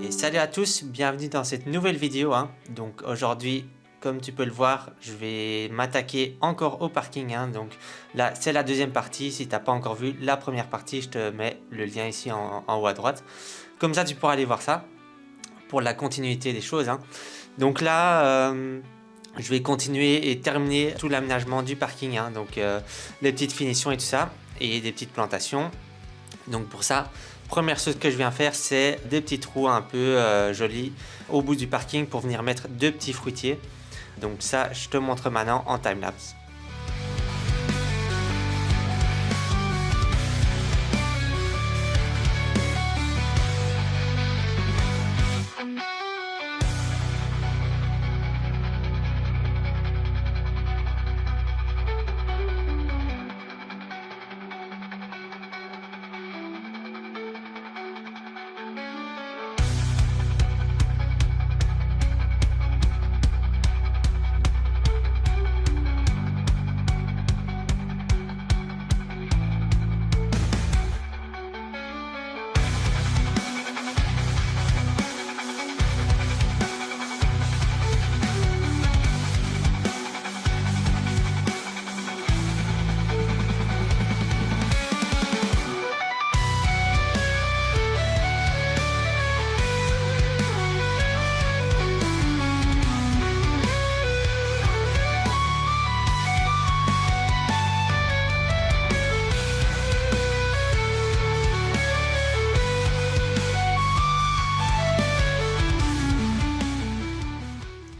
Et salut à tous, bienvenue dans cette nouvelle vidéo. Donc aujourd'hui, comme tu peux le voir, je vais m'attaquer encore au parking. Donc là, c'est la deuxième partie. Si tu n'as pas encore vu la première partie, je te mets le lien ici en haut à droite. Comme ça, tu pourras aller voir ça pour la continuité des choses. Donc là, je vais continuer et terminer tout l'aménagement du parking. Donc les petites finitions et tout ça, et des petites plantations. Donc pour ça, première chose que je viens faire, c'est des petits trous un peu jolis au bout du parking pour venir mettre deux petits fruitiers. Donc ça, je te montre maintenant en timelapse.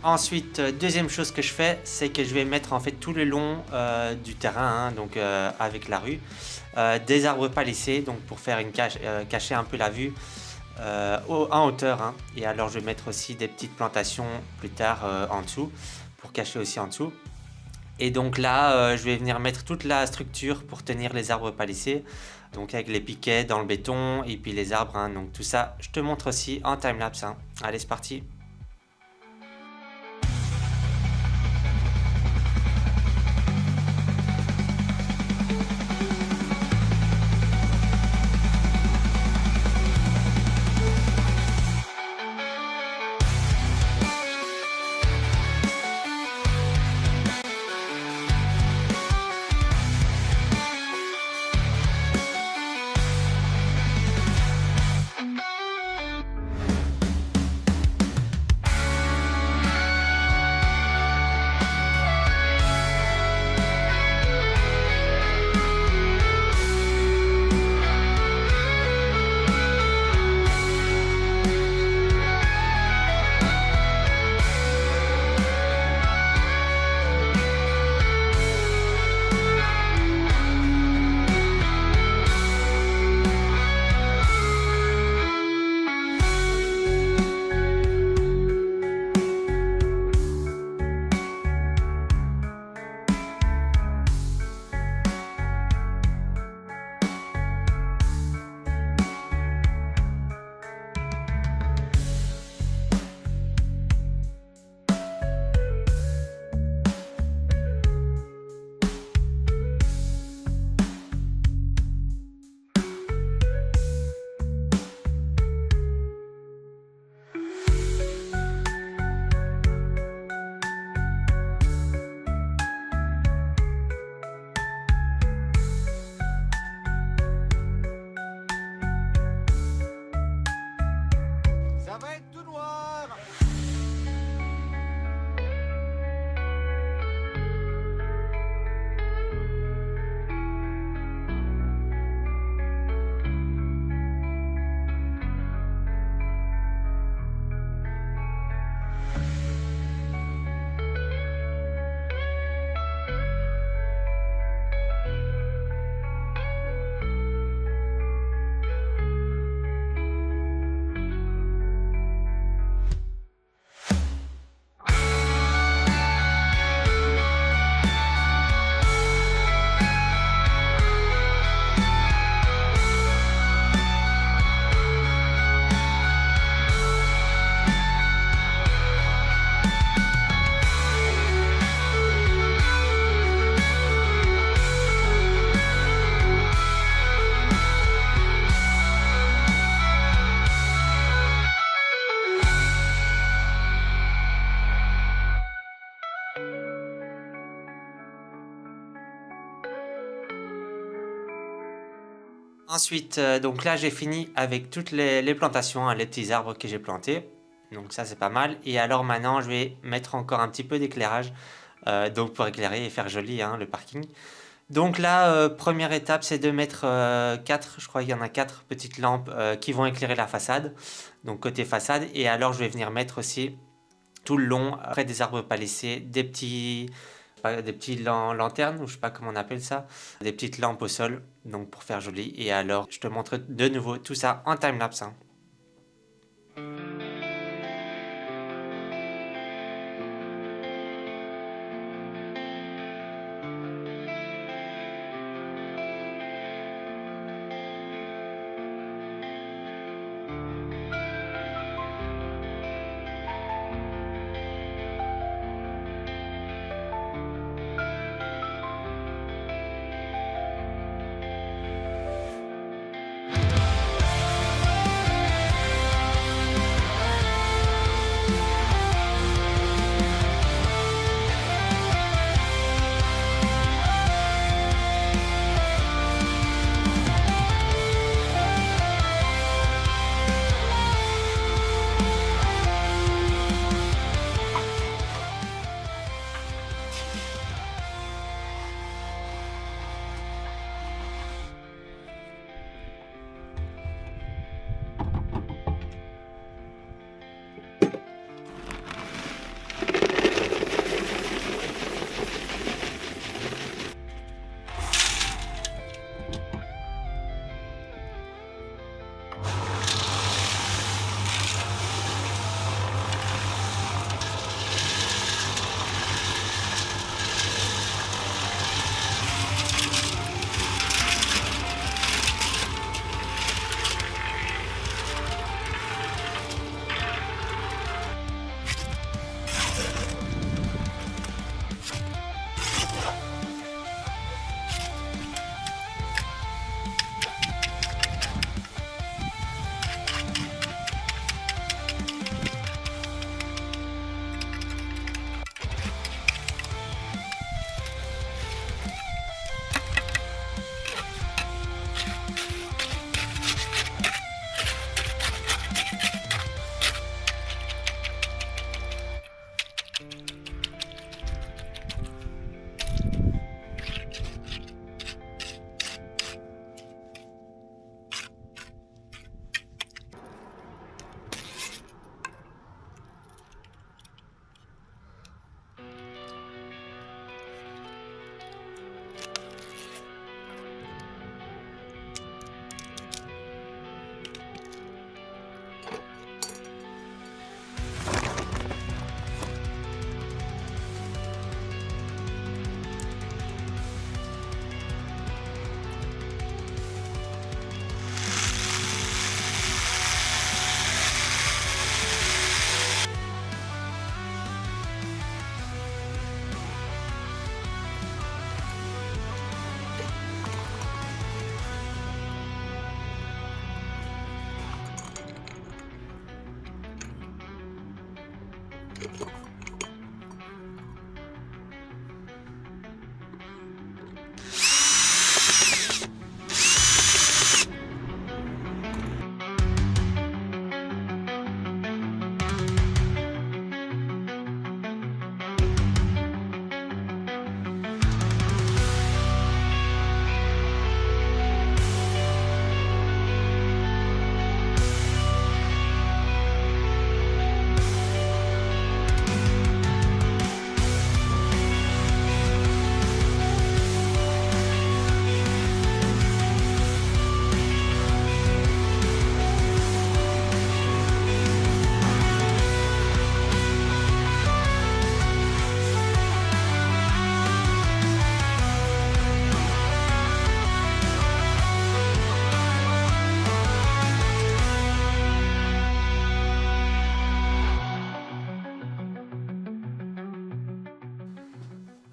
Ensuite, deuxième chose que je fais, c'est que je vais mettre en fait tout le long du terrain, donc avec la rue, des arbres palissés, donc pour faire cacher un peu la vue en hauteur. Et alors je vais mettre aussi des petites plantations plus tard en dessous, pour cacher aussi en dessous. Et donc là, je vais venir mettre toute la structure pour tenir les arbres palissés, donc avec les piquets dans le béton et puis les arbres. Donc tout ça, je te montre aussi en timelapse. Allez, c'est parti. Ensuite, donc là j'ai fini avec toutes les plantations, hein, les petits arbres que j'ai plantés. Donc ça c'est pas mal. Et alors maintenant je vais mettre encore un petit peu d'éclairage, donc pour éclairer et faire joli, hein, le parking. Donc là, première étape, c'est de mettre 4, je crois qu'il y en a 4 petites lampes qui vont éclairer la façade, donc côté façade. Et alors je vais venir mettre aussi tout le long, près des arbres palissés, des petits lanternes, ou je sais pas comment on appelle ça, des petites lampes au sol, donc pour faire joli. Et alors je te montre de nouveau tout ça en timelapse, hein.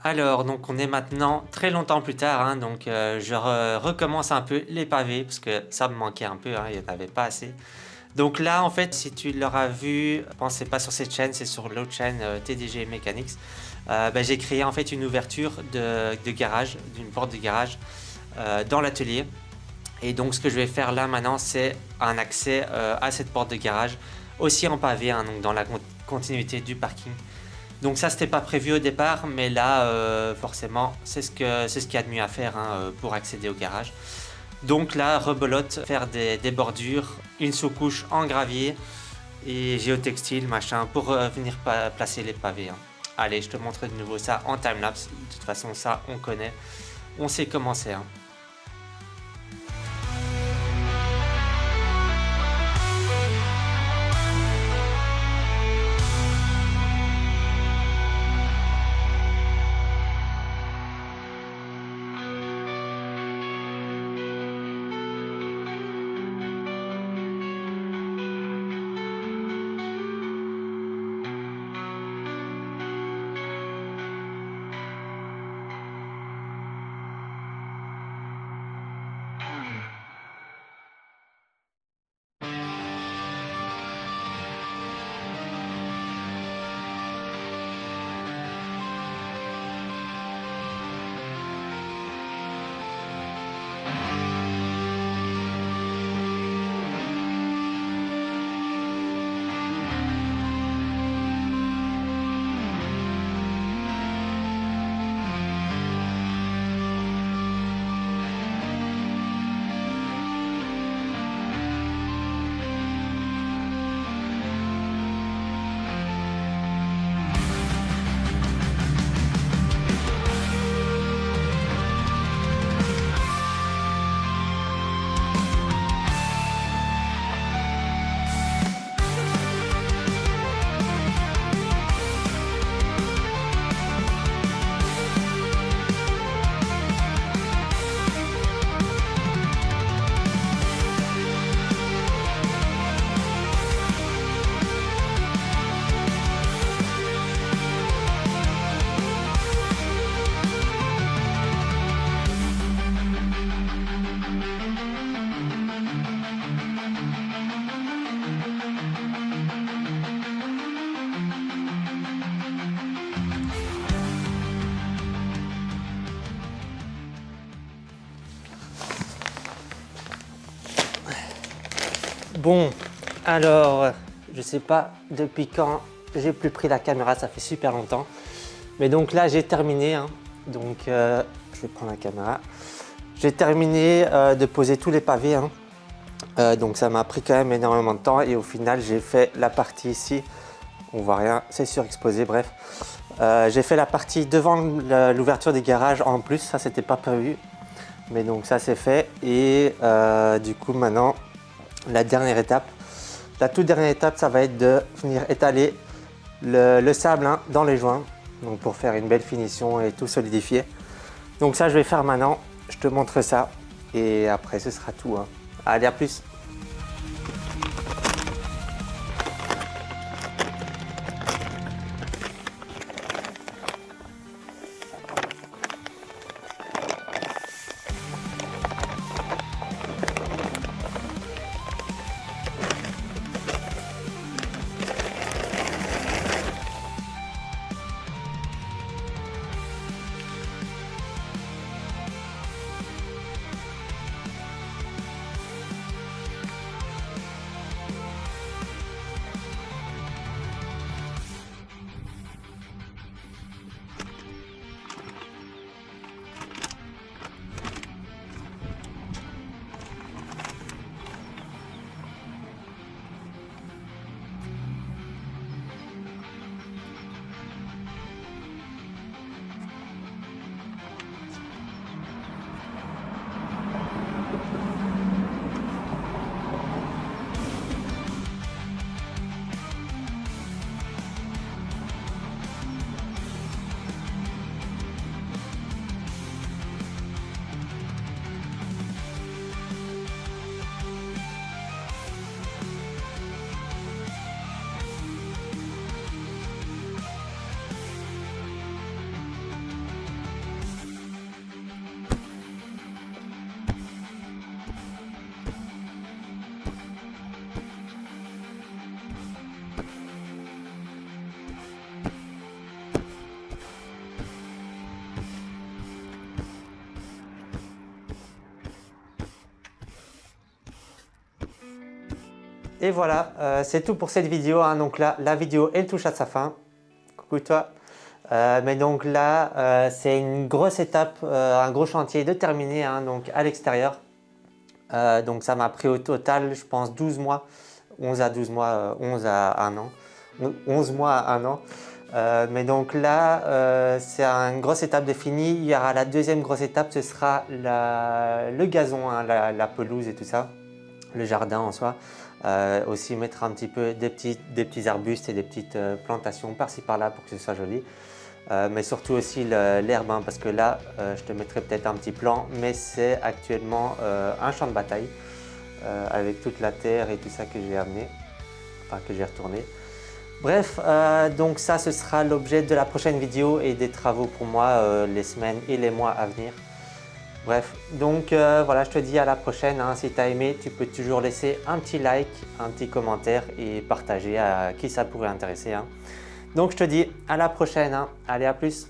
Alors, donc on est maintenant très longtemps plus tard, hein, donc je recommence un peu les pavés parce que ça me manquait un peu, hein, il n'y en avait pas assez. Donc là, en fait, si tu l'auras vu, je pense que c'est pas sur cette chaîne, c'est sur l'autre chaîne TDG Mechanics. J'ai créé en fait une ouverture de garage, d'une porte de garage dans l'atelier. Et donc ce que je vais faire là maintenant, c'est un accès à cette porte de garage, aussi en pavé, hein, donc dans la continuité du parking. Donc ça, c'était pas prévu au départ, mais là, forcément, c'est ce qu'il y a de mieux à faire, hein, pour accéder au garage. Donc là, rebelote, faire des bordures, une sous-couche en gravier et géotextile, machin, pour venir placer les pavés, hein. Allez, je te montre de nouveau ça en timelapse. De toute façon, ça, on connaît. On sait comment c'est, hein. Bon, alors, je sais pas depuis quand j'ai plus pris la caméra, ça fait super longtemps. Mais donc là, j'ai terminé, hein. Donc, je vais prendre la caméra. J'ai terminé de poser tous les pavés, hein. Donc ça m'a pris quand même énormément de temps et au final, j'ai fait la partie ici. On voit rien, c'est surexposé, bref. J'ai fait la partie devant l'ouverture des garages en plus, ça c'était pas prévu. Mais donc ça c'est fait et du coup maintenant, la dernière étape, la toute dernière étape, ça va être de venir étaler le sable, hein, dans les joints, donc pour faire une belle finition et tout solidifier. Donc ça je vais faire maintenant, je te montre ça et après ce sera tout, hein. Allez, à plus. Et voilà, c'est tout pour cette vidéo, hein. Donc là, la vidéo, elle touche à sa fin. Coucou toi. Mais donc là, c'est une grosse étape, un gros chantier de terminer, hein, donc à l'extérieur. Donc ça m'a pris au total, je pense, 12 mois, 11 à 12 mois, 11 à 1 an, 11 mois à 1 an. Mais donc là, c'est une grosse étape définie. Il y aura la deuxième grosse étape, ce sera le gazon, hein, la pelouse et tout ça, le jardin en soi. Aussi mettre un petit peu des petits arbustes et des petites plantations par-ci par-là pour que ce soit joli. Mais surtout aussi l'herbe, hein, parce que là, je te mettrai peut-être un petit plan, mais c'est actuellement un champ de bataille avec toute la terre et tout ça que j'ai amené, enfin que j'ai retourné. Bref, donc ça, ce sera l'objet de la prochaine vidéo et des travaux pour moi les semaines et les mois à venir. Bref, donc voilà, je te dis à la prochaine, hein. Si tu as aimé, tu peux toujours laisser un petit like, un petit commentaire et partager à qui ça pourrait intéresser, hein. Donc je te dis à la prochaine, hein. Allez, à plus.